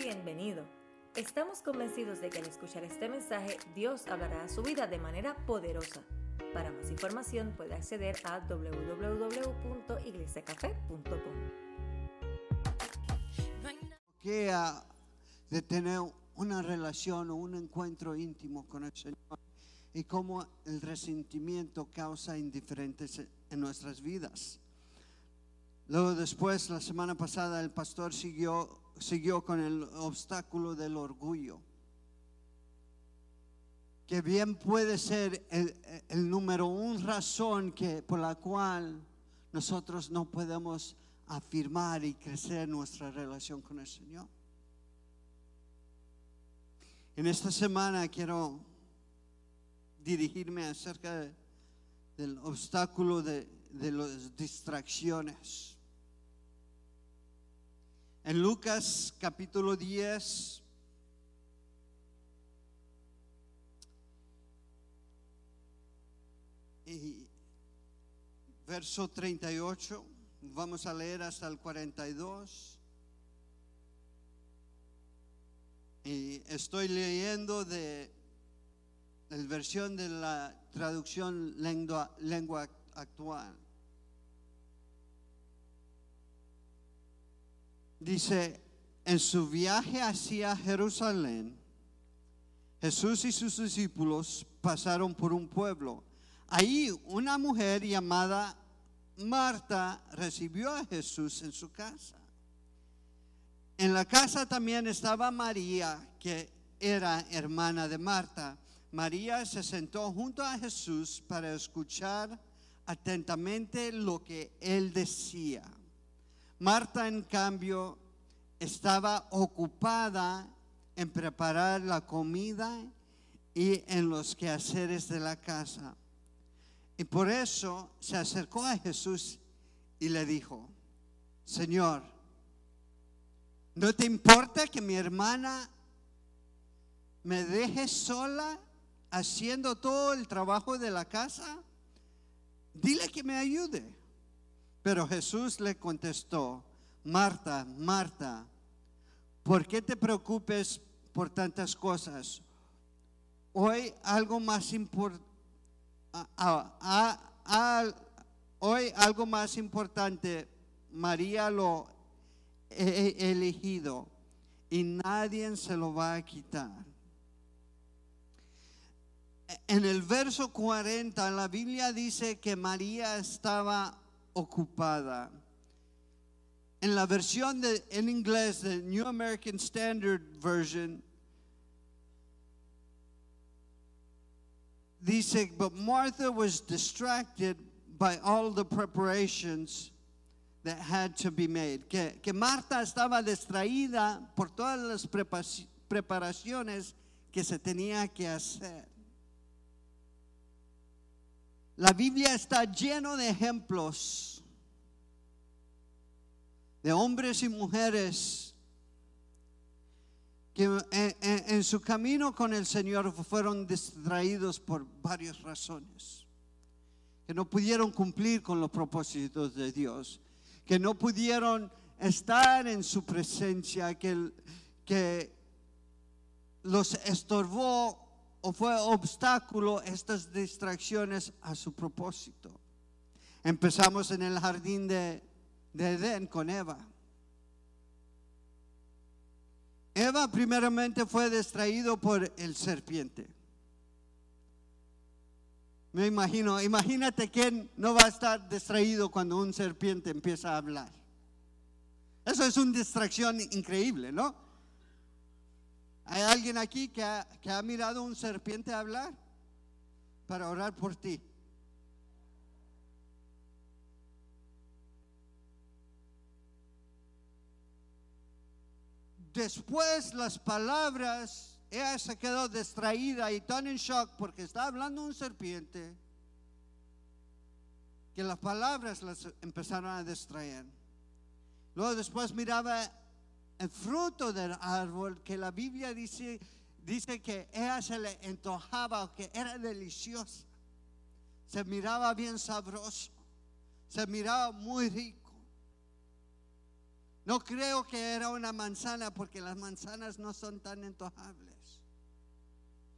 bienvenido. Estamos convencidos de que al escuchar este mensaje, Dios hablará a su vida de manera poderosa. Para más información puede acceder a www.iglesiacafe.com. Que de tener una relación o un encuentro íntimo con el Señor y cómo el resentimiento causa indiferentes en nuestras vidas. Luego después, la semana pasada, el pastor siguió con el obstáculo del orgullo, que bien puede ser el número una razón por la cual nosotros no podemos afirmar y crecer nuestra relación con el Señor. En esta semana quiero dirigirme acerca del obstáculo de las distracciones. En Lucas capítulo 10, y verso 38, vamos a leer hasta el 42. Y estoy leyendo de la versión de la traducción lengua actual. Dice: en su viaje hacia Jerusalén, Jesús y sus discípulos pasaron por un pueblo. Ahí una mujer llamada Marta recibió a Jesús en su casa. En la casa también estaba María, que era hermana de Marta. María se sentó junto a Jesús para escuchar atentamente lo que él decía. Marta, en cambio, estaba ocupada en preparar la comida y en los quehaceres de la casa. Y por eso se acercó a Jesús y le dijo: Señor, ¿no te importa que mi hermana me deje sola haciendo todo el trabajo de la casa? Dile que me ayude. Pero Jesús le contestó: Marta, Marta, ¿por qué te preocupes por tantas cosas? Hoy algo más importante María lo he elegido y nadie se lo va a quitar. En el verso 40 la Biblia dice que María estaba ocupada. En la versión en inglés de New American Standard Version dice: but Martha was distracted by all the preparations that had to be made. Que Marta estaba distraída por todas las preparaciones que se tenía que hacer. La Biblia está lleno de ejemplos de hombres y mujeres que en su camino con el Señor fueron distraídos por varias razones, que no pudieron cumplir con los propósitos de Dios, que no pudieron estar en su presencia, que los estorbó o fue obstáculo estas distracciones a su propósito. Empezamos en el jardín de Edén con Eva. Eva primeramente fue distraído por el serpiente. Me imagínate quién no va a estar distraído cuando un serpiente empieza a hablar. Eso es una distracción increíble, ¿no? ¿Hay alguien aquí que ha mirado a un serpiente hablar? Para orar por ti. Después las palabras, ella se quedó distraída y tan en shock porque está hablando un serpiente, que las palabras las empezaron a distraer. Luego después miraba el fruto del árbol, que la Biblia dice que ella se le antojaba, que era deliciosa. Se miraba bien sabroso, se miraba muy rico. No creo que era una manzana, porque las manzanas no son tan antojables.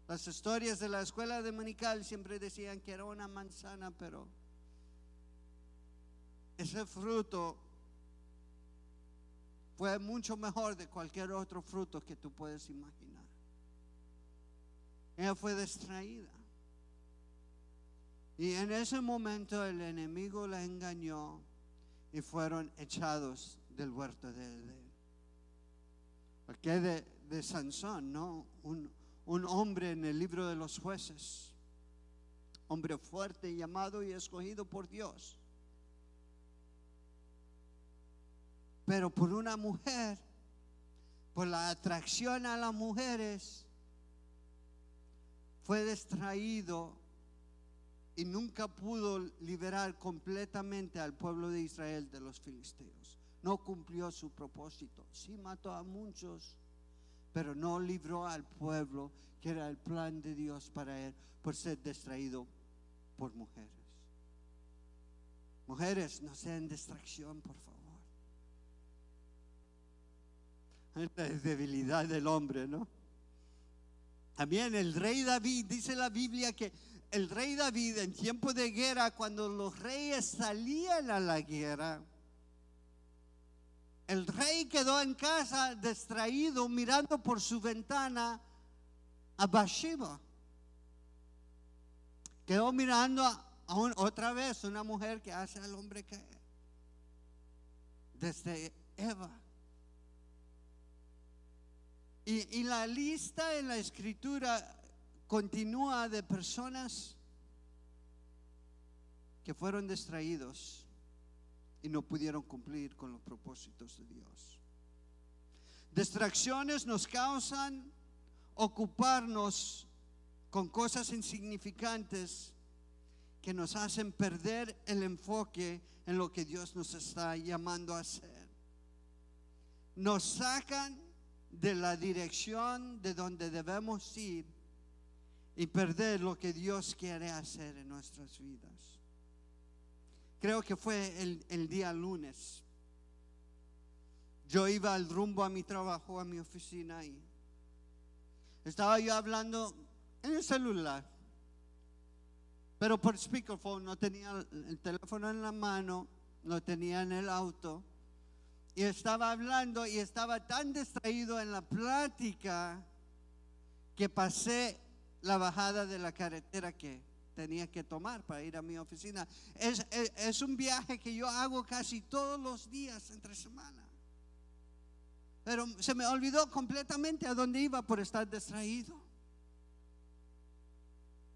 Las historias de la escuela dominical siempre decían que era una manzana, pero ese fruto fue mucho mejor de cualquier otro fruto que tú puedes imaginar. Ella fue distraída. Y en ese momento el enemigo la engañó y fueron echados del huerto de Edén. Porque de Sansón, ¿no? Un hombre en el libro de los Jueces, hombre fuerte, llamado y escogido por Dios. Pero por una mujer, por la atracción a las mujeres, fue distraído y nunca pudo liberar completamente al pueblo de Israel de los filisteos. No cumplió su propósito. Sí mató a muchos, pero no libró al pueblo, que era el plan de Dios para él, por ser distraído por mujeres. Mujeres, no sean distracción, por favor. Es la debilidad del hombre, ¿no? También el rey David, dice la Biblia que el rey David en tiempo de guerra, cuando los reyes salían a la guerra, el rey quedó en casa distraído, mirando por su ventana a Bathsheba. Quedó mirando otra vez una mujer que hace al hombre caer, desde Eva. Y la lista en la escritura continúa de personas que fueron distraídos y no pudieron cumplir con los propósitos de Dios. Distracciones nos causan ocuparnos con cosas insignificantes que nos hacen perder el enfoque en lo que Dios nos está llamando a hacer. Nos sacan de la dirección de donde debemos ir y perder lo que Dios quiere hacer en nuestras vidas. Creo que fue el día lunes. Yo iba al rumbo a mi trabajo, a mi oficina, y estaba yo hablando en el celular, pero por speakerphone. No tenía el teléfono en la mano, lo tenía en el auto, y estaba hablando y estaba tan distraído en la plática que pasé la bajada de la carretera que tenía que tomar para ir a mi oficina. Es un viaje que yo hago casi todos los días entre semana, pero se me olvidó completamente a dónde iba por estar distraído.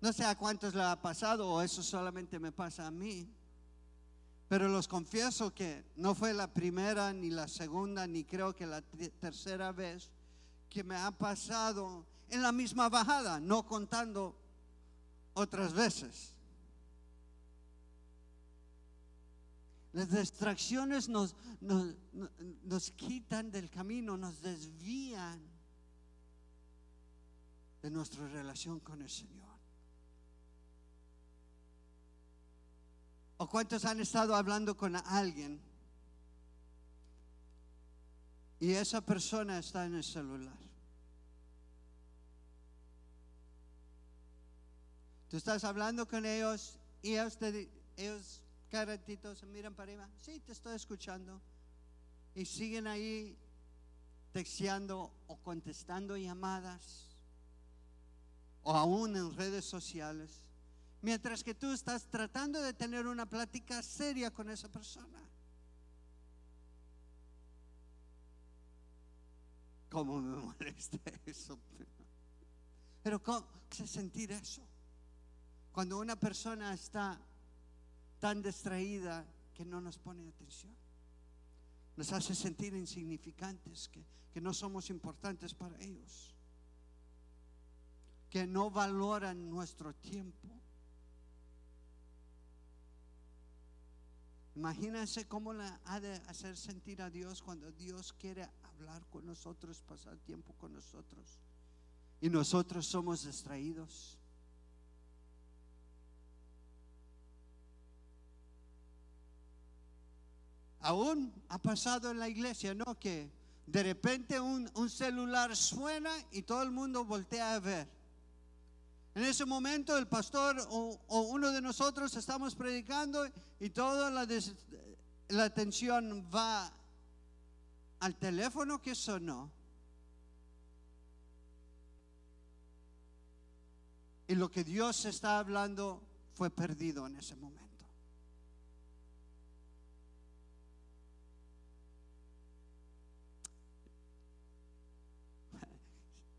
No sé a cuántos le ha pasado, o eso solamente me pasa a mí, pero los confieso que no fue la primera, ni la segunda, ni creo que la tercera vez que me ha pasado en la misma bajada, no contando otras veces. Las distracciones nos quitan del camino, nos desvían de nuestra relación con el Señor. ¿O cuántos han estado hablando con alguien y esa persona está en el celular? Tú estás hablando con ellos y ellos cada ratito se miran para arriba. Sí, te estoy escuchando. Y siguen ahí texteando o contestando llamadas, o aún en redes sociales, mientras que tú estás tratando de tener una plática seria con esa persona. ¿Cómo me molesta eso? Pero ¿cómo se sentir eso? Cuando una persona está tan distraída que no nos pone atención, nos hace sentir insignificantes, que no somos importantes para ellos, que no valoran nuestro tiempo. Imagínense cómo le ha de hacer sentir a Dios cuando Dios quiere hablar con nosotros, pasar tiempo con nosotros, y nosotros somos distraídos. aún ha pasado en la iglesia, ¿no? Que de repente un celular suena y todo el mundo voltea a ver. En ese momento el pastor o uno de nosotros estamos predicando y toda la atención va al teléfono que sonó. Y lo que Dios está hablando fue perdido en ese momento.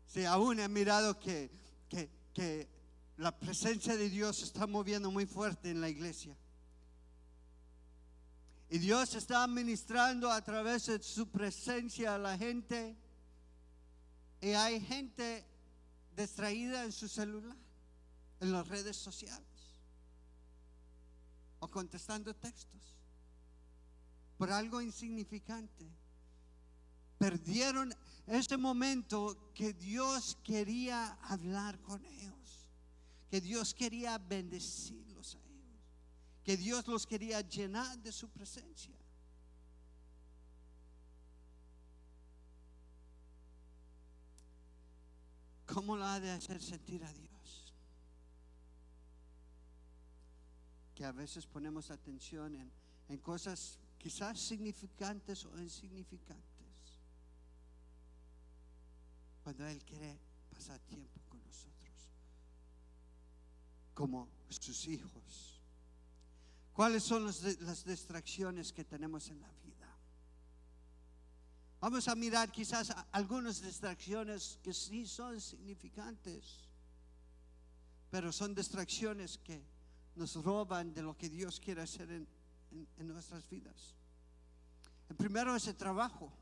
Sí, aún he mirado que la presencia de Dios se está moviendo muy fuerte en la iglesia. Y Dios está ministrando a través de su presencia a la gente. Y hay gente distraída en su celular, en las redes sociales, o contestando textos por algo insignificante. Perdieron ese momento que Dios quería hablar con ellos, que Dios quería bendecirlos a ellos, que Dios los quería llenar de su presencia. ¿Cómo lo ha de hacer sentir a Dios? Que a veces ponemos atención en cosas quizás significantes o insignificantes, cuando Él quiere pasar tiempo con nosotros como sus hijos. ¿Cuáles son las distracciones que tenemos en la vida? Vamos a mirar quizás algunas distracciones que sí son significantes, pero son distracciones que nos roban de lo que Dios quiere hacer en nuestras vidas. El primero es el trabajo.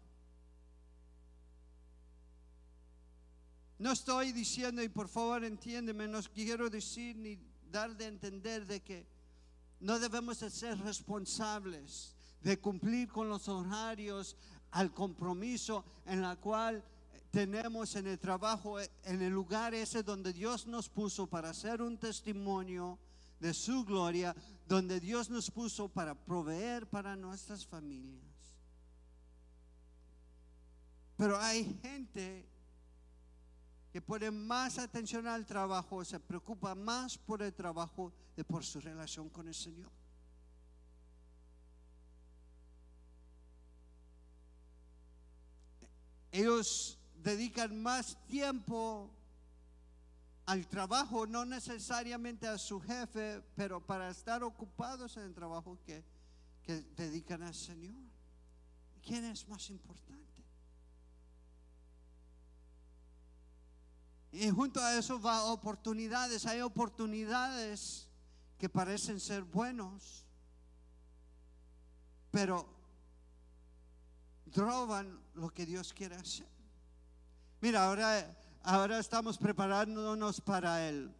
No estoy diciendo, y por favor entiéndeme, no quiero decir ni dar de entender de que no debemos de ser responsables de cumplir con los horarios, al compromiso en la cual tenemos en el trabajo, en el lugar ese donde Dios nos puso para hacer un testimonio de su gloria, donde Dios nos puso para proveer para nuestras familias. Pero hay gente que pone más atención al trabajo, se preocupa más por el trabajo que por su relación con el Señor. Ellos dedican más tiempo al trabajo, no necesariamente a su jefe, pero para estar ocupados en el trabajo que dedican al Señor. ¿Quién es más importante? Y junto a eso va oportunidades. Hay oportunidades que parecen ser buenos, pero roban lo que Dios quiere hacer. Mira, ahora estamos preparándonos para el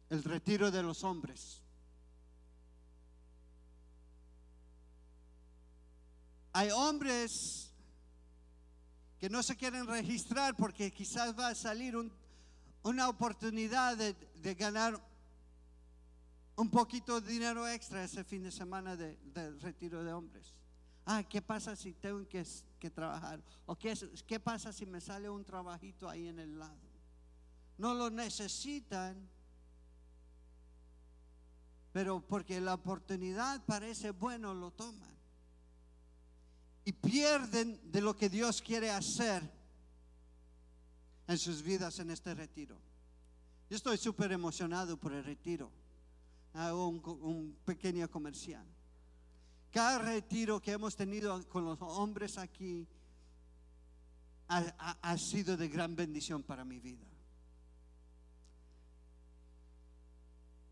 retiro de los hombres. Hay hombres que no se quieren registrar porque quizás va a salir una oportunidad de ganar un poquito de dinero extra ese fin de semana del retiro de hombres. ¿Qué pasa si tengo que trabajar? ¿O qué pasa si me sale un trabajito ahí en el lado? No lo necesitan, pero porque la oportunidad parece bueno, lo toman. Y pierden de lo que Dios quiere hacer en sus vidas en este retiro. Yo estoy súper emocionado por el retiro. Hago un pequeño comercial. Cada retiro que hemos tenido con los hombres aquí ha sido de gran bendición para mi vida.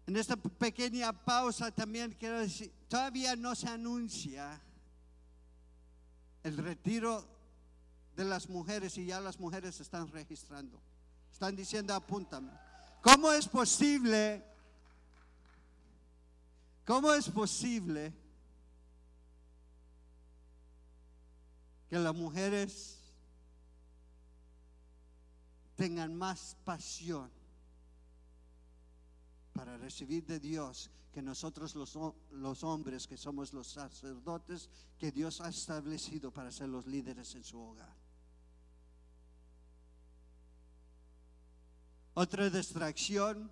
En esta pequeña pausa también quiero decir, todavía no se anuncia el retiro de las mujeres y ya las mujeres se están registrando. Están diciendo, apúntame. ¿Cómo es posible que las mujeres tengan más pasión para recibir de Dios que nosotros los hombres, que somos los sacerdotes, que Dios ha establecido para ser los líderes en su hogar. Otra distracción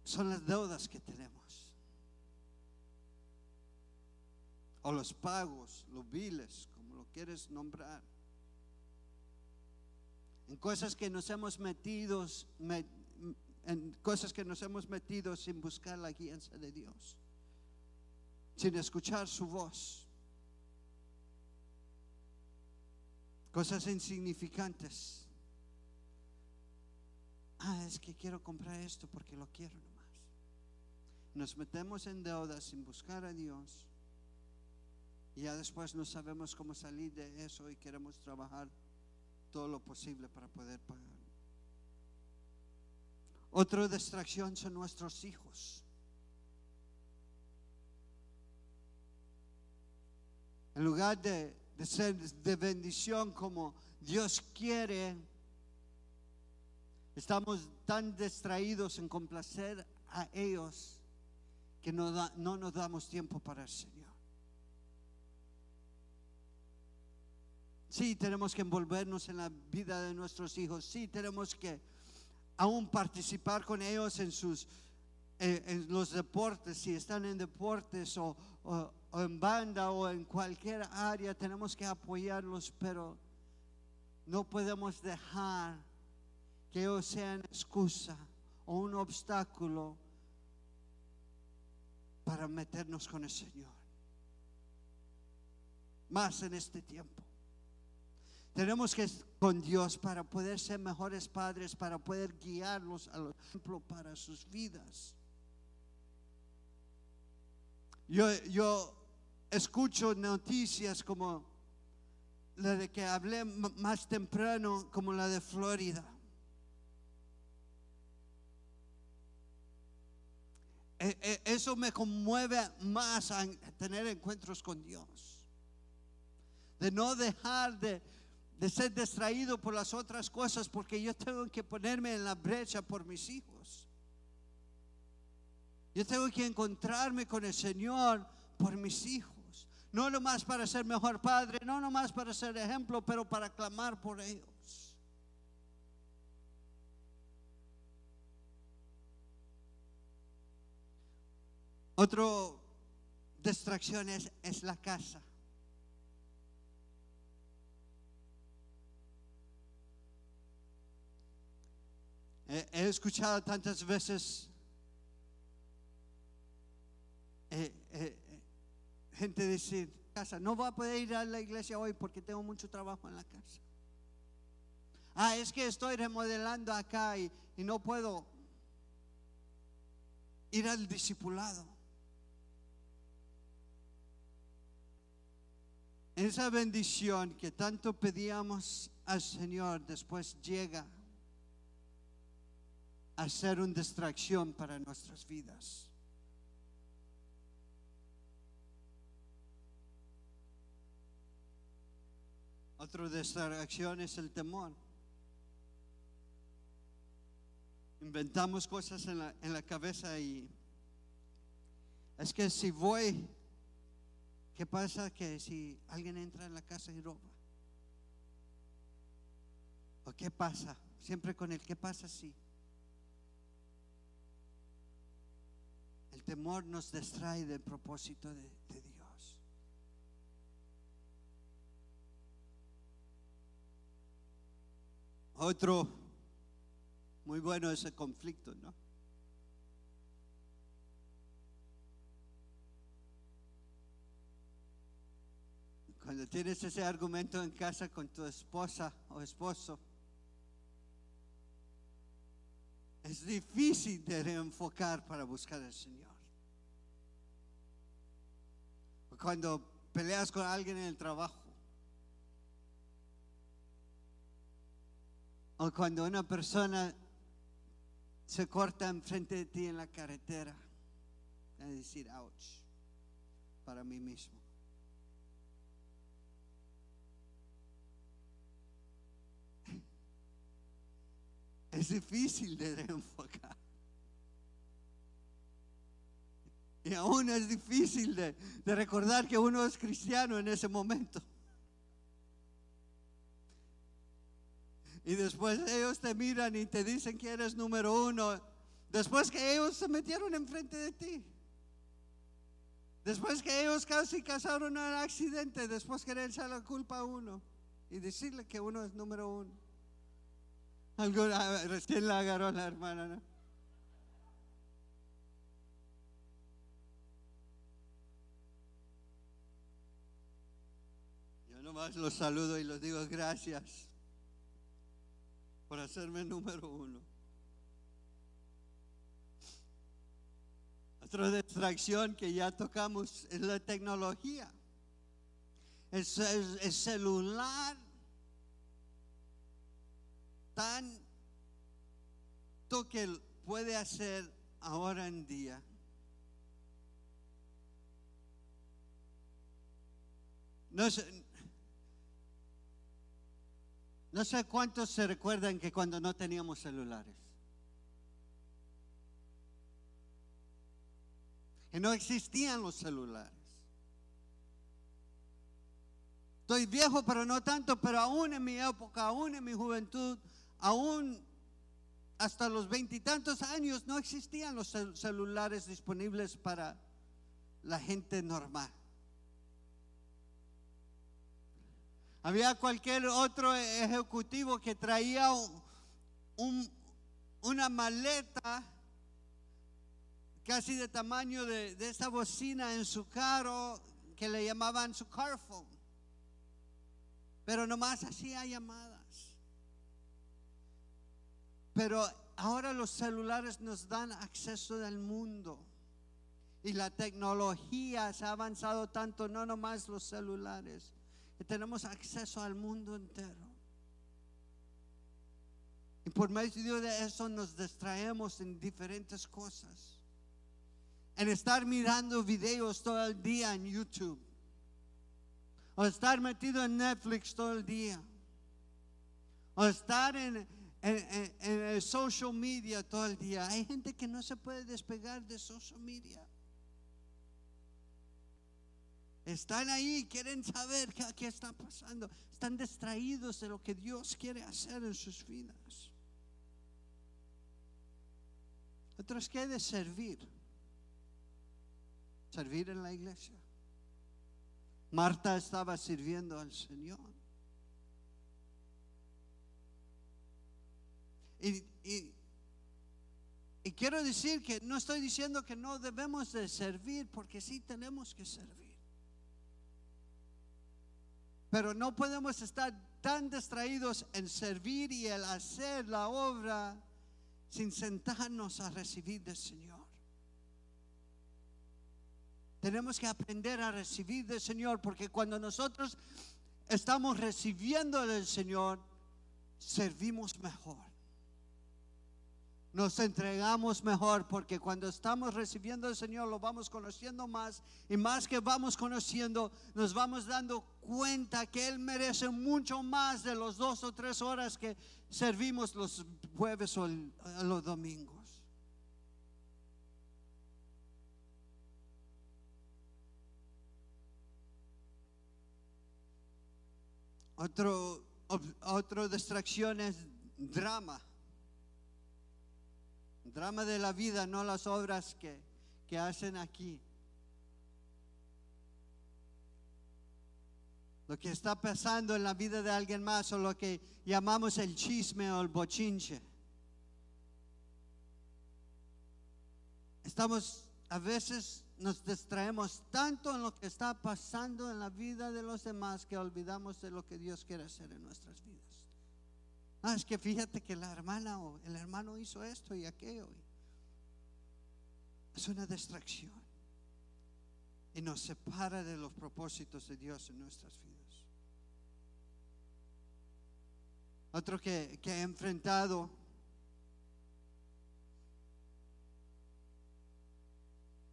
son las deudas que tenemos, o los pagos, los biles, como lo quieres nombrar, en cosas que nos hemos metido, sin buscar la guianza de Dios, sin escuchar su voz. Cosas insignificantes. Es que quiero comprar esto porque lo quiero nomás. Nos metemos en deudas sin buscar a Dios, y ya después no sabemos cómo salir de eso y queremos trabajar todo lo posible para poder pagar. Otra distracción son nuestros hijos. En lugar de ser de bendición como Dios quiere, estamos tan distraídos en complacer a ellos que no nos damos tiempo para el Señor. Sí, tenemos que envolvernos en la vida de nuestros hijos. Sí, tenemos que aún participar con ellos en los deportes, si están en deportes o en banda o en cualquier área, tenemos que apoyarlos, pero no podemos dejar que ellos sean excusa o un obstáculo para meternos con el Señor. Más en este tiempo. Tenemos que estar con Dios para poder ser mejores padres, para poder guiarlos al ejemplo para sus vidas. Yo escucho noticias como la de que hablé más temprano, como la de Florida. Eso me conmueve más a tener encuentros con Dios, de no dejar de ser distraído por las otras cosas, porque yo tengo que ponerme en la brecha por mis hijos. Yo tengo que encontrarme con el Señor por mis hijos, no nomás para ser mejor padre, no nomás para ser ejemplo, pero para clamar por ellos. Otra distracción es la casa. He escuchado tantas veces gente decir: casa, no voy a poder ir a la iglesia hoy porque tengo mucho trabajo en la casa. Es que estoy remodelando acá y no puedo ir al discipulado. Esa bendición que tanto pedíamos al Señor después llega a ser una distracción para nuestras vidas. Otra distracción es el temor. Inventamos cosas en la cabeza y es que si voy, ¿qué pasa? Que si alguien entra en la casa y roba, ¿o qué pasa? Siempre con el ¿qué pasa si? El temor nos distrae del propósito de Dios. Otro muy bueno es el conflicto, ¿no? Cuando tienes ese argumento en casa con tu esposa o esposo, es difícil de reenfocar para buscar al Señor. Cuando peleas con alguien en el trabajo, o cuando una persona se corta enfrente de ti en la carretera, es decir, ouch, para mí mismo. Es difícil de reenfocar. Y aún es difícil de recordar que uno es cristiano en ese momento. Y después ellos te miran y te dicen que eres número uno. Después que ellos se metieron enfrente de ti. Después que ellos casi causaron un accidente. Después querer echar la culpa a uno y decirle que uno es número uno. Recién la agarró la hermana, ¿no? Yo nomás los saludo y los digo gracias por hacerme número uno. Otra distracción que ya tocamos es la tecnología. El celular tanto que puede hacer ahora en día. No sé cuántos se recuerdan que cuando no teníamos celulares, que no existían los celulares. Estoy viejo, pero no tanto, pero aún en mi época, aún en mi juventud, aún hasta los 20 y tantos años no existían los celulares disponibles para la gente normal. Había cualquier otro ejecutivo que traía una maleta casi de tamaño de esa bocina en su carro que le llamaban su car phone. Pero nomás hacía llamadas. Pero ahora los celulares nos dan acceso al mundo. Y la tecnología se ha avanzado tanto, no nomás los celulares, que tenemos acceso al mundo entero. Y por medio de eso nos distraemos en diferentes cosas. En estar mirando videos todo el día en YouTube. O estar metido en Netflix todo el día. O estar en el social media todo el día. Hay gente que no se puede despegar de social media. Están ahí, quieren saber qué está pasando. Están distraídos de lo que Dios quiere hacer en sus vidas. Otros quieren servir. Servir en la iglesia. Marta estaba sirviendo al Señor. Y quiero decir que no estoy diciendo que no debemos de servir, porque sí tenemos que servir. Pero no podemos estar tan distraídos en servir y el hacer la obra sin sentarnos a recibir del Señor. Tenemos que aprender a recibir del Señor, porque cuando nosotros estamos recibiendo del Señor, servimos mejor. Nos entregamos mejor, porque cuando estamos recibiendo del Señor lo vamos conociendo más, y más que vamos conociendo, nos vamos dando cuenta que Él merece mucho más de los 2 o 3 horas que servimos los jueves o los domingos. Otra distracción es drama. Drama de la vida, no las obras que hacen aquí. Lo que está pasando en la vida de alguien más, o lo que llamamos el chisme o el bochinche. A veces nos distraemos tanto en lo que está pasando en la vida de los demás, que olvidamos de lo que Dios quiere hacer en nuestras vidas. Es que fíjate que la hermana o el hermano hizo esto y aquello. Es una distracción y nos separa de los propósitos de Dios en nuestras vidas. Otro que he enfrentado,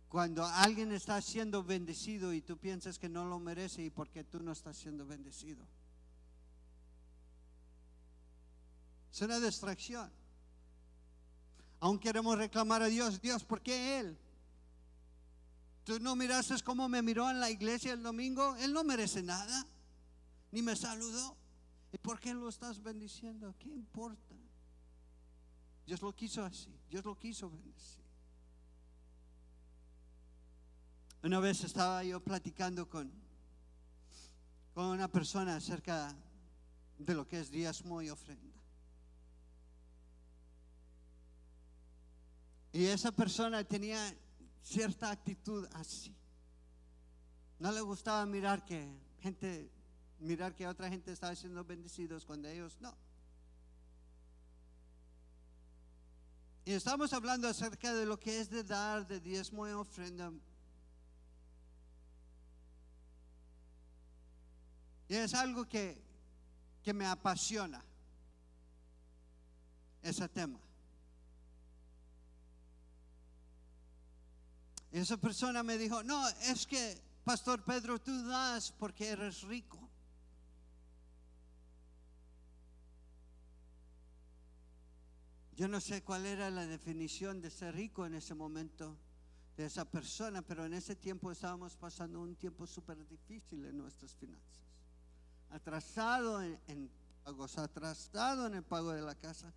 cuando alguien está siendo bendecido y tú piensas que no lo merece, y porque tú no estás siendo bendecido. Es una distracción. Aún queremos reclamar a Dios, Dios, ¿por qué Él? ¿Tú no miraste cómo me miró en la iglesia el domingo? Él no merece nada, ni me saludó. ¿Y por qué lo estás bendiciendo? ¿Qué importa? Dios lo quiso así, Dios lo quiso bendecir. Una vez estaba yo platicando con una persona acerca de lo que es diezmo y ofrenda. Y esa persona tenía cierta actitud así. No le gustaba mirar que otra gente estaba siendo bendecidos cuando ellos no. Y estamos hablando acerca de lo que es de dar, de diezmo y ofrenda. Y es algo que me apasiona, ese tema. Y esa persona me dijo, no, es que Pastor Pedro, tú das porque eres rico. Yo no sé cuál era la definición de ser rico en ese momento de esa persona, pero en ese tiempo estábamos pasando un tiempo súper difícil en nuestras finanzas. Atrasado en pagos, atrasado en el pago de la casa.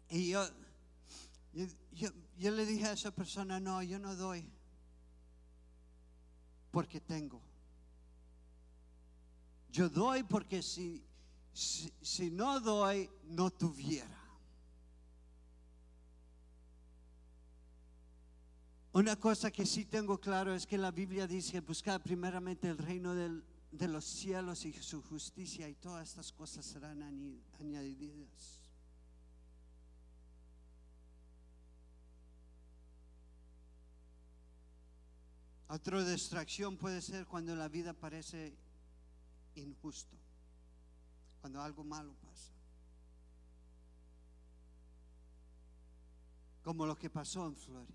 Y yo le dije a esa persona, no, yo no doy porque tengo. Yo doy porque si no doy, no tuviera. Una cosa que sí tengo claro es que la Biblia dice: buscar primeramente el reino de los cielos y su justicia, y todas estas cosas serán añadidas. Otra distracción puede ser cuando la vida parece injusto, cuando algo malo pasa, como lo que pasó en Florida.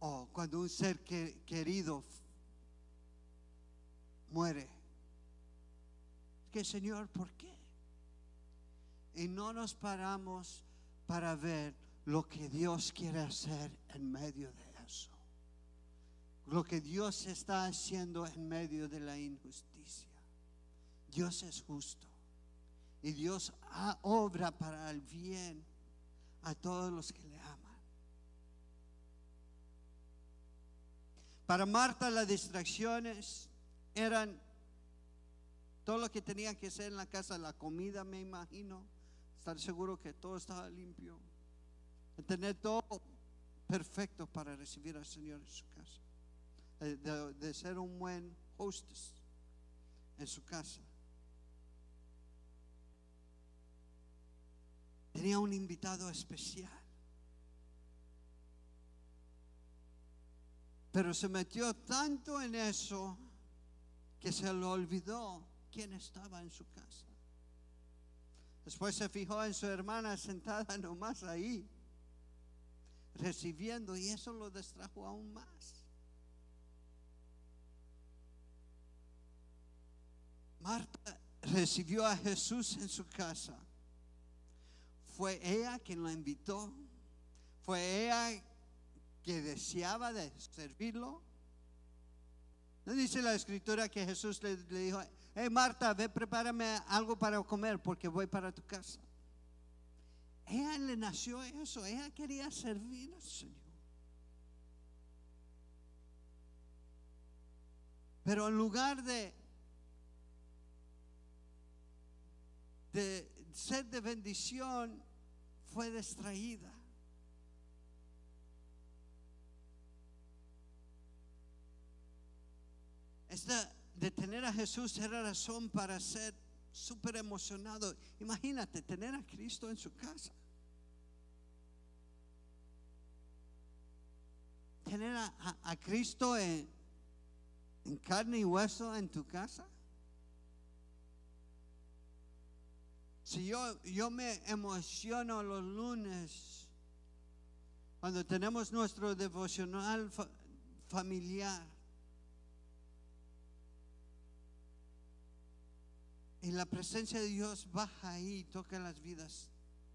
O cuando un ser querido muere. ¿Qué, Señor? ¿Por qué? Y no nos paramos para ver lo que Dios quiere hacer en medio de eso. Lo que Dios está haciendo en medio de la injusticia. Dios es justo. Y Dios obra para el bien a todos los que le aman. Para Marta las distracciones eran todo lo que tenía que hacer en la casa, la comida, me imagino, estar seguro que todo estaba limpio, tener todo perfecto para recibir al Señor en su casa, de ser un buen hostess en su casa. Tenía un invitado especial. Pero se metió tanto en eso que se le olvidó quién estaba en su casa. Después se fijó en su hermana sentada nomás ahí, recibiendo, y eso lo distrajo aún más. Marta recibió a Jesús en su casa. Fue ella quien la invitó. Fue ella que deseaba de servirlo. ¿No dice la escritura que Jesús le dijo: hey Marta, ve, prepárame algo para comer porque voy para tu casa? Ella le nació eso, ella quería servir al Señor. Pero en lugar de ser de bendición, fue distraída. Esta de tener a Jesús era razón para ser súper emocionado. Imagínate tener a Cristo en su casa, tener a Cristo en carne y hueso en tu casa. Si yo me emociono los lunes cuando tenemos nuestro devocional familiar. Y la presencia de Dios baja ahí y toca las vidas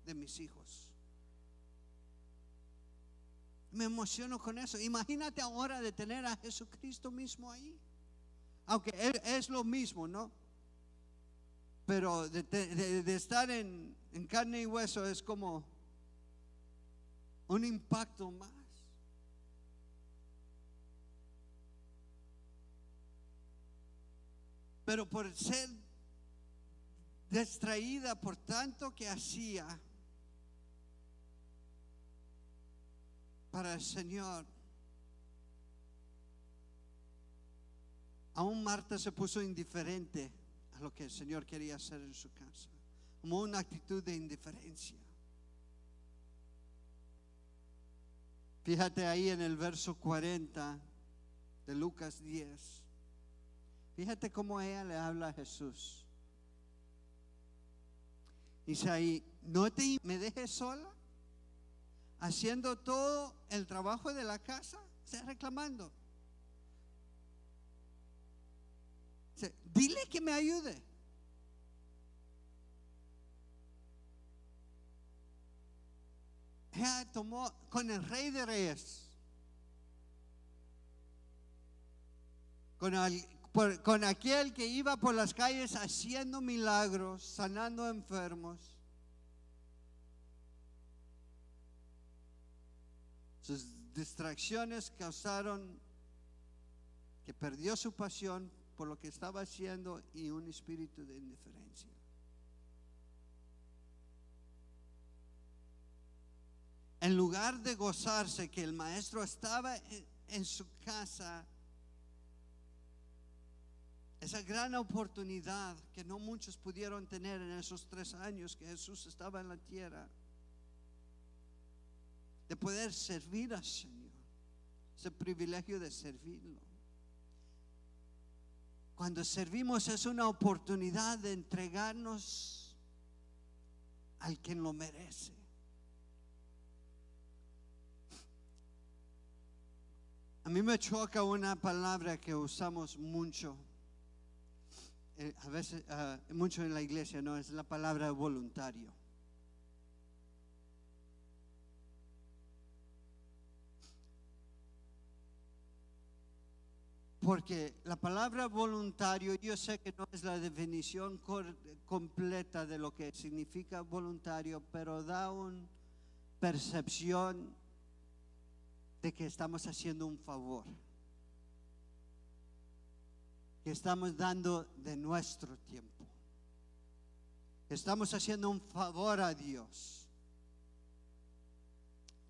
de mis hijos. Me emociono con eso. Imagínate ahora de tener a Jesucristo mismo ahí. Aunque Él es lo mismo, ¿no? Pero de estar en carne y hueso es como un impacto más. Pero por ser distraída por tanto que hacía para el Señor, aún Marta se puso indiferente a lo que el Señor quería hacer en su casa, como una actitud de indiferencia. Fíjate ahí en el verso 40 de Lucas 10. Fíjate cómo ella le habla a Jesús. Dice ahí: no me dejes sola haciendo todo el trabajo de la casa. Está reclamando. Dice: dile que me ayude. Ella tomó con el Rey de Reyes, con aquel que iba por las calles haciendo milagros, sanando enfermos. Sus distracciones causaron que perdió su pasión por lo que estaba haciendo y un espíritu de indiferencia. En lugar de gozarse que el maestro estaba en su casa, esa gran oportunidad que no muchos pudieron tener en esos 3 años que Jesús estaba en la tierra, de poder servir al Señor, ese privilegio de servirlo. Cuando servimos es una oportunidad de entregarnos al quien lo merece. A mí me choca una palabra que usamos mucho, a veces mucho en la iglesia, ¿no? Es la palabra voluntario. Porque la palabra voluntario, yo sé que no es la definición completa de lo que significa voluntario, pero da una percepción de que estamos haciendo un favor, que estamos dando de nuestro tiempo, estamos haciendo un favor a Dios.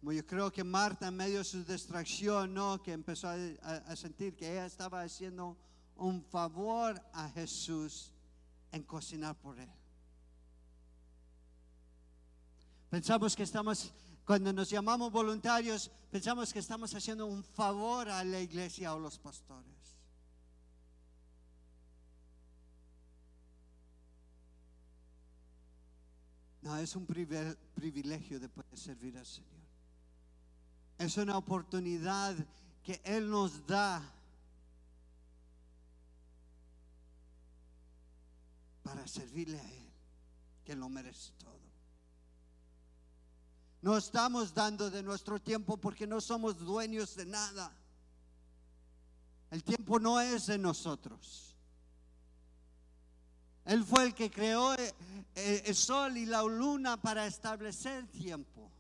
Como yo creo que Marta, en medio de su distracción, ¿no?, que empezó a sentir que ella estaba haciendo un favor a Jesús en cocinar por Él. Pensamos que cuando nos llamamos voluntarios, pensamos que estamos haciendo un favor a la iglesia o los pastores. No, es un privilegio de poder servir al Señor. Es una oportunidad que Él nos da para servirle a Él, que lo merece todo. No estamos dando de nuestro tiempo porque no somos dueños de nada. El tiempo no es de nosotros. Él fue el que creó el sol y la luna para establecer tiempo.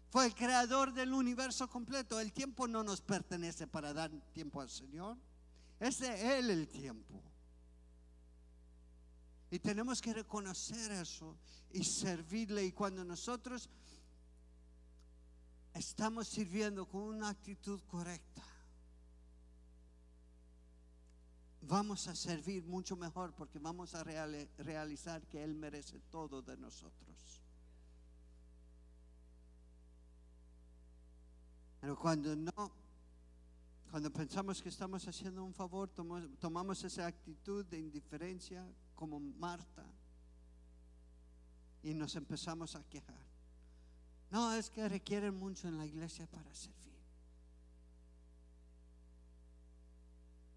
Fue el creador del universo completo. El tiempo no nos pertenece para dar tiempo al Señor. Es de Él el tiempo. Y tenemos que reconocer eso y servirle. Y cuando nosotros estamos sirviendo con una actitud correcta, vamos a servir mucho mejor, porque vamos a realizar que Él merece todo de nosotros. Pero cuando pensamos que estamos haciendo un favor, tomamos esa actitud de indiferencia como Marta y nos empezamos a quejar. No, es que requieren mucho en la iglesia para servir.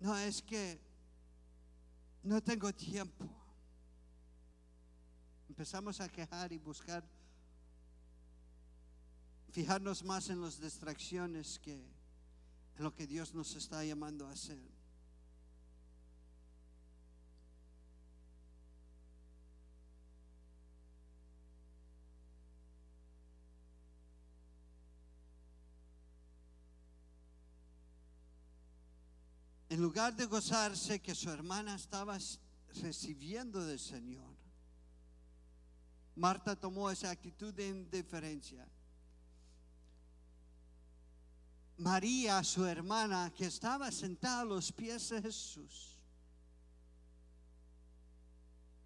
No, es que no tengo tiempo. Empezamos a quejar y buscar, fijarnos más en las distracciones que en lo que Dios nos está llamando a hacer. En lugar de gozarse que su hermana estaba recibiendo del Señor, Marta tomó esa actitud de indiferencia. María, su hermana, que estaba sentada a los pies de Jesús,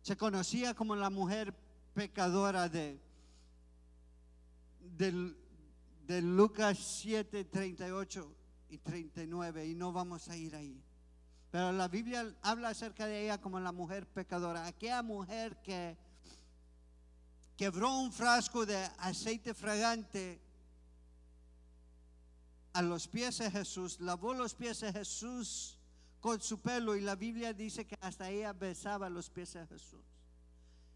se conocía como la mujer pecadora de Lucas 7, 38 y 39, y no vamos a ir ahí. Pero la Biblia habla acerca de ella como la mujer pecadora, aquella mujer que quebró un frasco de aceite fragante a los pies de Jesús, lavó los pies de Jesús con su pelo, y la Biblia dice que hasta ella besaba los pies de Jesús.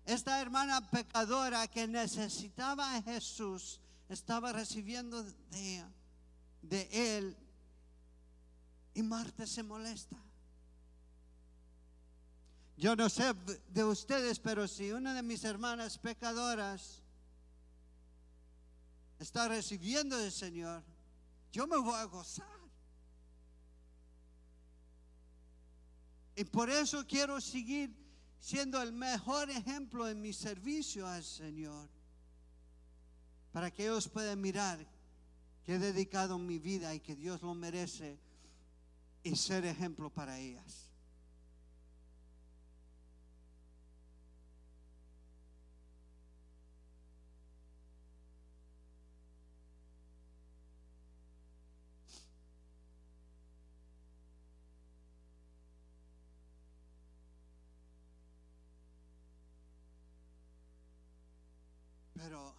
Esta hermana pecadora que necesitaba a Jesús estaba recibiendo de él, y Marta se molesta. Yo no sé de ustedes, pero si una de mis hermanas pecadoras está recibiendo del Señor, yo me voy a gozar. Y por eso quiero seguir siendo el mejor ejemplo en mi servicio al Señor, para que ellos puedan mirar que he dedicado mi vida y que Dios lo merece, y ser ejemplo para ellas. Pero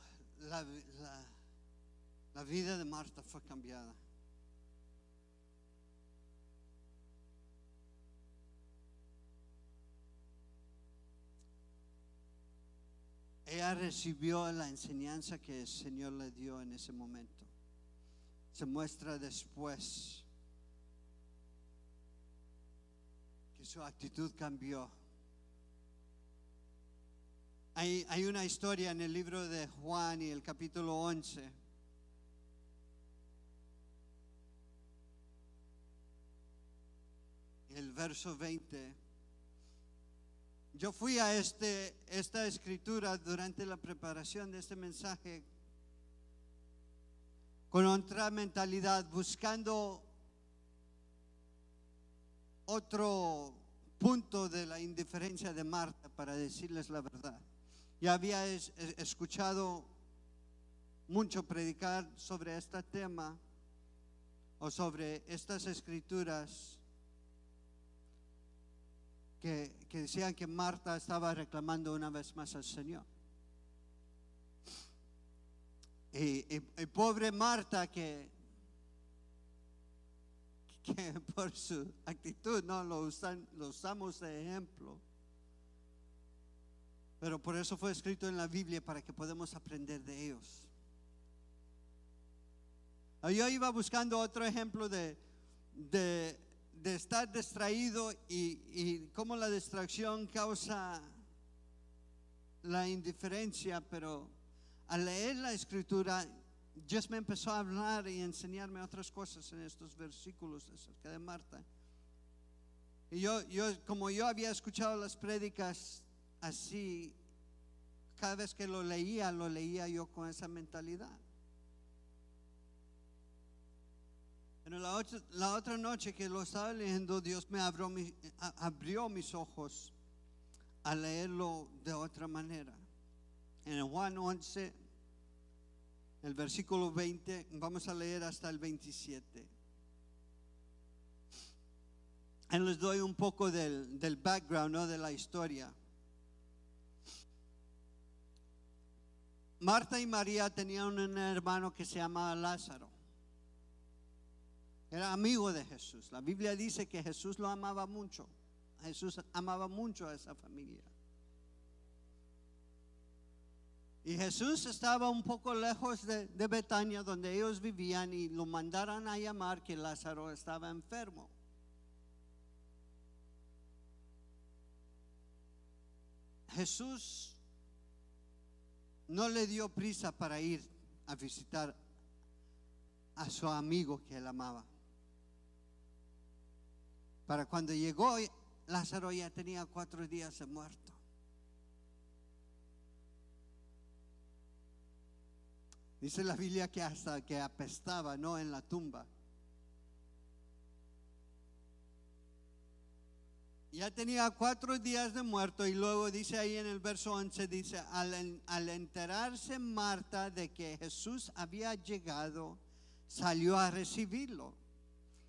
la vida de Marta fue cambiada. Ella recibió la enseñanza que el Señor le dio en ese momento. Se muestra después que su actitud cambió. Hay una historia en el libro de Juan y el capítulo 11. El verso 20. Yo fui a esta escritura durante la preparación de este mensaje con otra mentalidad, buscando otro punto de la indiferencia de Marta, para decirles la verdad. Ya había escuchado mucho predicar sobre este tema o sobre estas escrituras que decían que Marta estaba reclamando una vez más al Señor. Y pobre Marta que por su actitud no lo usamos de ejemplo. Pero por eso fue escrito en la Biblia, para que podamos aprender de ellos. Yo iba buscando otro ejemplo de estar distraído y cómo la distracción causa la indiferencia, pero al leer la escritura, Dios me empezó a hablar y enseñarme otras cosas en estos versículos acerca de Marta. Y como yo había escuchado las prédicas así, cada vez que lo leía yo con esa mentalidad. Pero la otra noche que lo estaba leyendo, Dios me abrió mis ojos a leerlo de otra manera. En Juan 11, el versículo 20, vamos a leer hasta el 27. Y les doy un poco del background, ¿no? De la historia. Marta y María tenían un hermano que se llamaba Lázaro. Era amigo de Jesús. La Biblia dice que Jesús lo amaba mucho Jesús amaba mucho a esa familia. Y Jesús estaba un poco lejos de Betania, donde ellos vivían, y lo mandaron a llamar que Lázaro estaba enfermo. Jesús no le dio prisa para ir a visitar a su amigo que él amaba. Para cuando llegó, Lázaro ya tenía 4 días de muerto. Dice la Biblia que hasta que apestaba, no en la tumba. Ya tenía 4 días de muerto, y luego dice ahí en el verso 11, dice, al enterarse Marta de que Jesús había llegado, salió a recibirlo.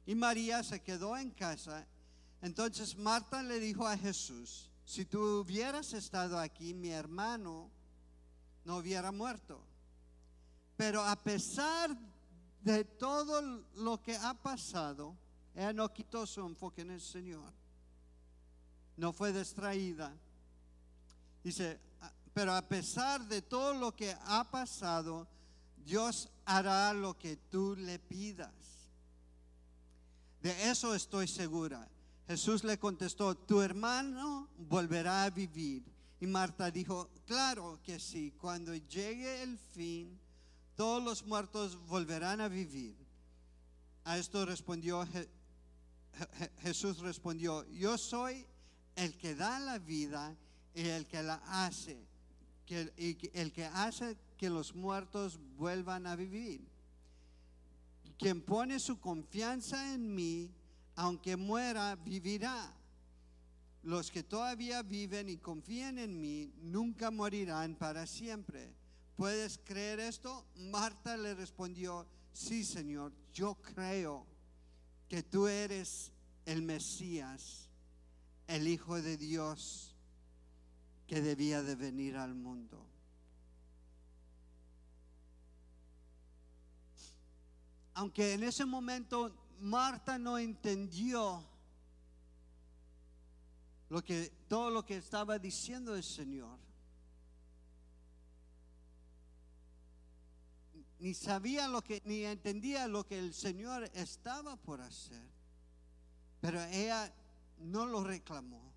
Y María se quedó en casa. Entonces Marta le dijo a Jesús, si tú hubieras estado aquí, mi hermano no hubiera muerto. Pero a pesar de todo lo que ha pasado, ella no quitó su enfoque en el Señor. No fue distraída. Dice, pero a pesar de todo lo que ha pasado, Dios hará lo que tú le pidas. De eso estoy segura. Jesús le contestó, tu hermano volverá a vivir. Y Marta dijo, claro que sí, cuando llegue el fin, todos los muertos volverán a vivir. A esto respondió Jesús respondió, yo soy el que da la vida y el que la hace, el que hace que los muertos vuelvan a vivir. Quien pone su confianza en mí, aunque muera, vivirá. Los que todavía viven y confían en mí, nunca morirán para siempre. ¿Puedes creer esto? Marta le respondió, sí, Señor, yo creo que tú eres el Mesías, el Hijo de Dios que debía de venir al mundo. Aunque en ese momento Marta no entendió todo lo que estaba diciendo el Señor, ni sabía ni entendía lo que el Señor estaba por hacer, pero ella no lo reclamó.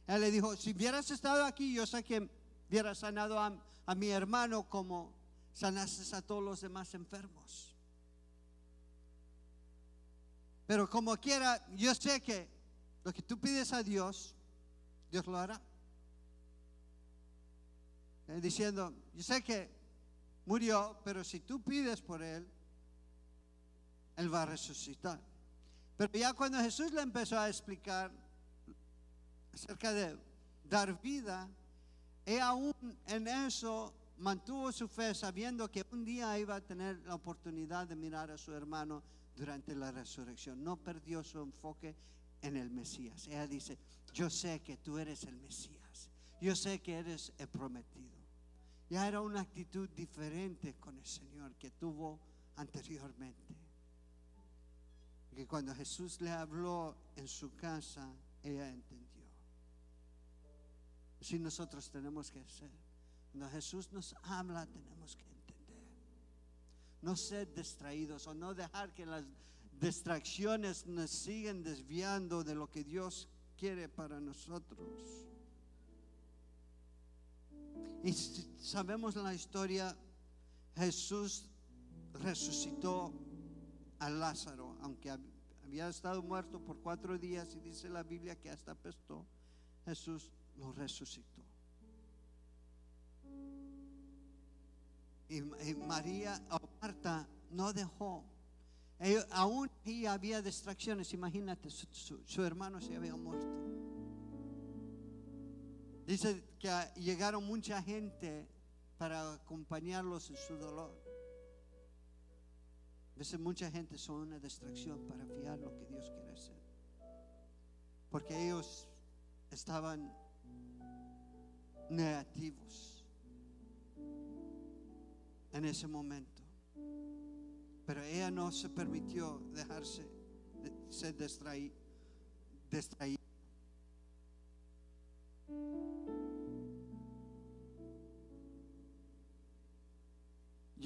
Él le dijo, si hubieras estado aquí, yo sé que hubieras sanado a mi hermano como sanaste a todos los demás enfermos. Pero como quiera, yo sé que lo que tú pides a Dios, Dios lo hará. Diciendo, yo sé que murió, pero si tú pides por él, él va a resucitar. Pero ya cuando Jesús le empezó a explicar acerca de dar vida, ella aún en eso mantuvo su fe, sabiendo que un día iba a tener la oportunidad de mirar a su hermano durante la resurrección. No perdió su enfoque en el Mesías. Ella dice, yo sé que tú eres el Mesías, yo sé que eres el prometido. Ya era una actitud diferente con el Señor que tuvo anteriormente. Que cuando Jesús le habló en su casa, ella entendió. Así nosotros tenemos que hacer. Cuando Jesús nos habla, tenemos que entender. No ser distraídos o no dejar que las distracciones nos sigan desviando de lo que Dios quiere para nosotros. Y sabemos la historia, Jesús resucitó a Lázaro, aunque había estado muerto por 4 días, y dice la Biblia que hasta apestó. Jesús lo resucitó. Y María o Marta no dejó. Aún y había distracciones. Imagínate, su hermano se había muerto. Dice que llegaron mucha gente para acompañarlos en su dolor. A veces mucha gente son una distracción para fiar lo que Dios quiere hacer, porque ellos estaban negativos en ese momento. Pero ella no se permitió dejarse ser distraída.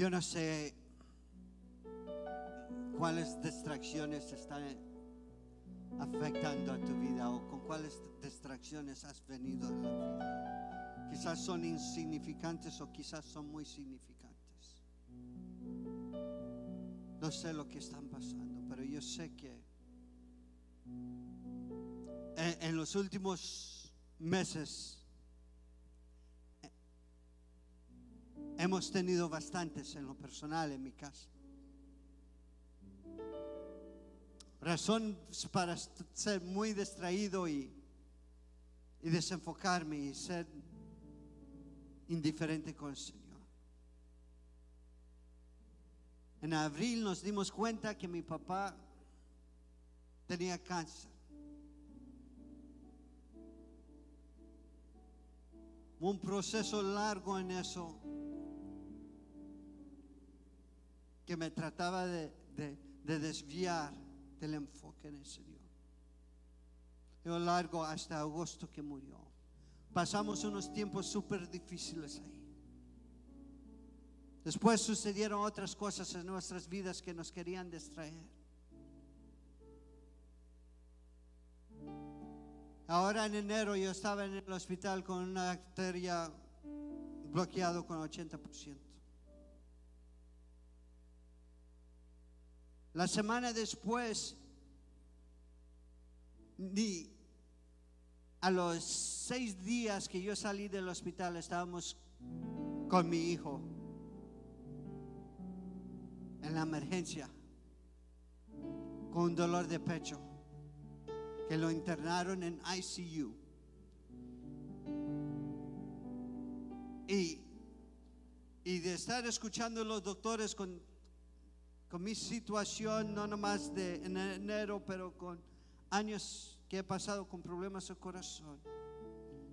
Yo no sé cuáles distracciones están afectando a tu vida o con cuáles distracciones has venido a la vida. Quizás son insignificantes o quizás son muy significantes. No sé lo que están pasando, pero yo sé que en los últimos meses hemos tenido bastantes en lo personal en mi casa. Razón para ser muy distraído y desenfocarme y ser indiferente con el Señor. En abril nos dimos cuenta que mi papá tenía cáncer. Hubo un proceso largo en eso que me trataba de desviar del enfoque en el Señor. Fue largo hasta agosto que murió. Pasamos unos tiempos súper difíciles ahí. Después sucedieron otras cosas en nuestras vidas que nos querían distraer. Ahora en enero yo estaba en el hospital con una arteria bloqueada con 80%. La semana después, ni a los 6 días que yo salí del hospital, estábamos con mi hijo en la emergencia con un dolor de pecho que lo internaron en ICU. Y de estar escuchando a los doctores con mi situación, no nomás de en enero, pero con años que he pasado con problemas de corazón,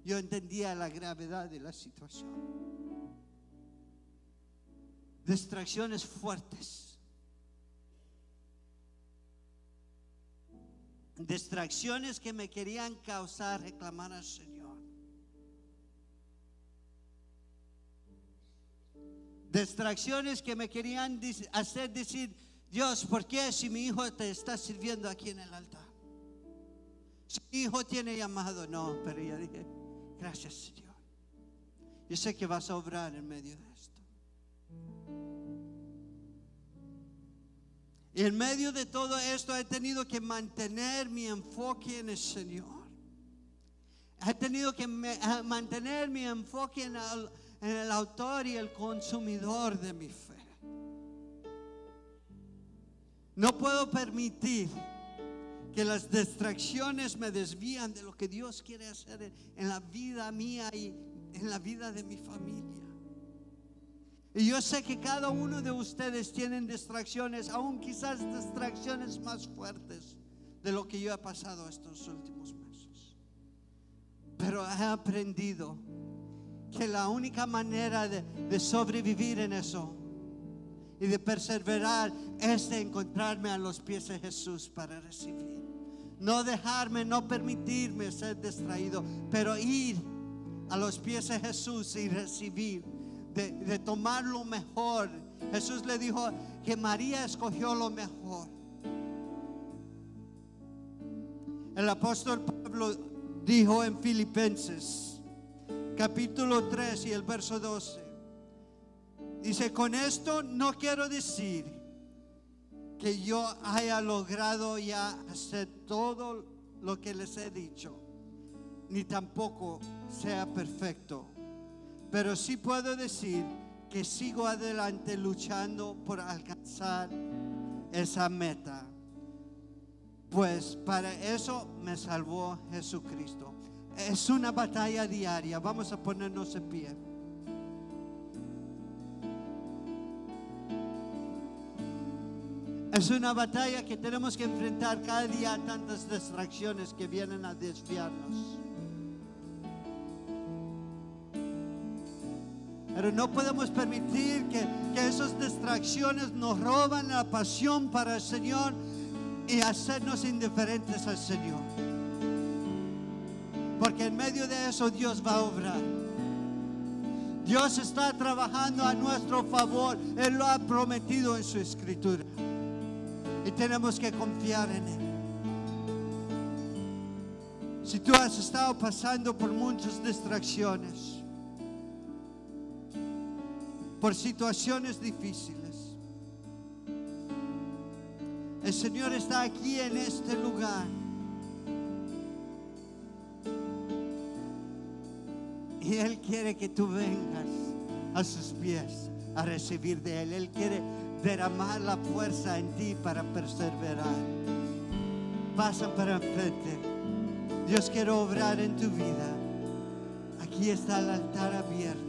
yo entendía la gravedad de la situación. Distracciones fuertes. Distracciones que me querían causar reclamar al Señor. Distracciones que me querían hacer decir: Dios, ¿por qué si mi hijo te está sirviendo aquí en el altar? Si mi hijo tiene llamado. No, pero yo dije: gracias, Señor. Yo sé que vas a obrar en medio de esto. Y en medio de todo esto he tenido que mantener mi enfoque en el Señor. He tenido que mantener mi enfoque en el autor y el consumidor de mi fe. No puedo permitir que las distracciones me desvían de lo que Dios quiere hacer en la vida mía y en la vida de mi familia. Y yo sé que cada uno de ustedes tienen distracciones, aún quizás distracciones más fuertes de lo que yo he pasado estos últimos meses. Pero he aprendido que la única manera de sobrevivir en eso y de perseverar es de encontrarme a los pies de Jesús para recibir. No dejarme, no permitirme ser distraído, pero ir a los pies de Jesús y recibir, de tomar lo mejor. Jesús le dijo que María escogió lo mejor. El apóstol Pablo dijo en Filipenses capítulo 3 y el verso 12, dice: con esto no quiero decir que yo haya logrado ya hacer todo lo que les he dicho, ni tampoco sea perfecto, pero sí puedo decir que sigo adelante luchando por alcanzar esa meta, pues para eso me salvó Jesucristo. Es una batalla diaria. Vamos a ponernos en pie. Es una batalla que tenemos que enfrentar cada día. Tantas distracciones que vienen a desviarnos. Pero no podemos permitir que esas distracciones nos roban la pasión para el Señor y hacernos indiferentes al Señor. Porque en medio de eso Dios va a obrar. Dios está trabajando a nuestro favor. Él lo ha prometido en su escritura. Y tenemos que confiar en Él. Si tú has estado pasando por muchas distracciones, por situaciones difíciles, el Señor está aquí en este lugar. Y Él quiere que tú vengas a sus pies a recibir de Él. Él quiere derramar la fuerza en ti para perseverar. Pasa para enfrente. Dios quiere obrar en tu vida. Aquí está el altar abierto.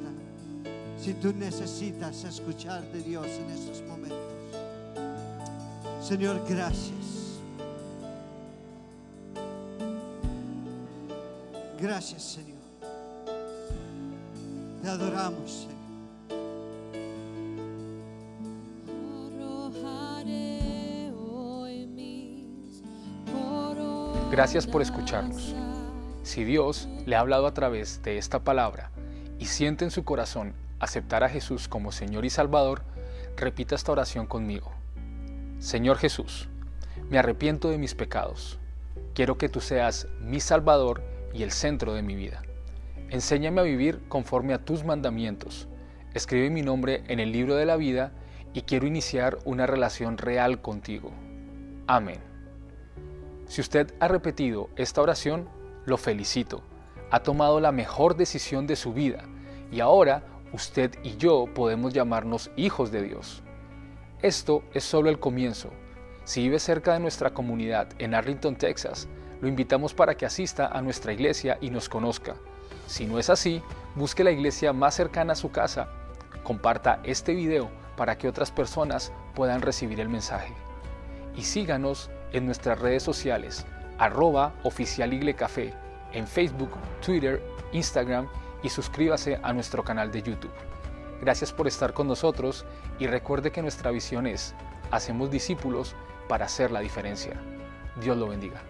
Si tú necesitas escuchar de Dios en estos momentos. Señor, gracias. Gracias, Señor. Te adoramos, Señor. Gracias por escucharnos. Si Dios le ha hablado a través de esta palabra y siente en su corazón aceptar a Jesús como Señor y Salvador, repita esta oración conmigo. Señor Jesús, me arrepiento de mis pecados. Quiero que tú seas mi Salvador y el centro de mi vida. Enséñame a vivir conforme a tus mandamientos. Escribe mi nombre en el libro de la vida y quiero iniciar una relación real contigo. Amén. Si usted ha repetido esta oración, lo felicito. Ha tomado la mejor decisión de su vida y ahora usted y yo podemos llamarnos hijos de Dios. Esto es solo el comienzo. Si vive cerca de nuestra comunidad en Arlington, Texas, lo invitamos para que asista a nuestra iglesia y nos conozca. Si no es así, busque la iglesia más cercana a su casa. Comparta este video para que otras personas puedan recibir el mensaje. Y síganos en nuestras redes sociales, @oficialiglecafé, en Facebook, Twitter, Instagram y suscríbase a nuestro canal de YouTube. Gracias por estar con nosotros y recuerde que nuestra visión es: hacemos discípulos para hacer la diferencia. Dios lo bendiga.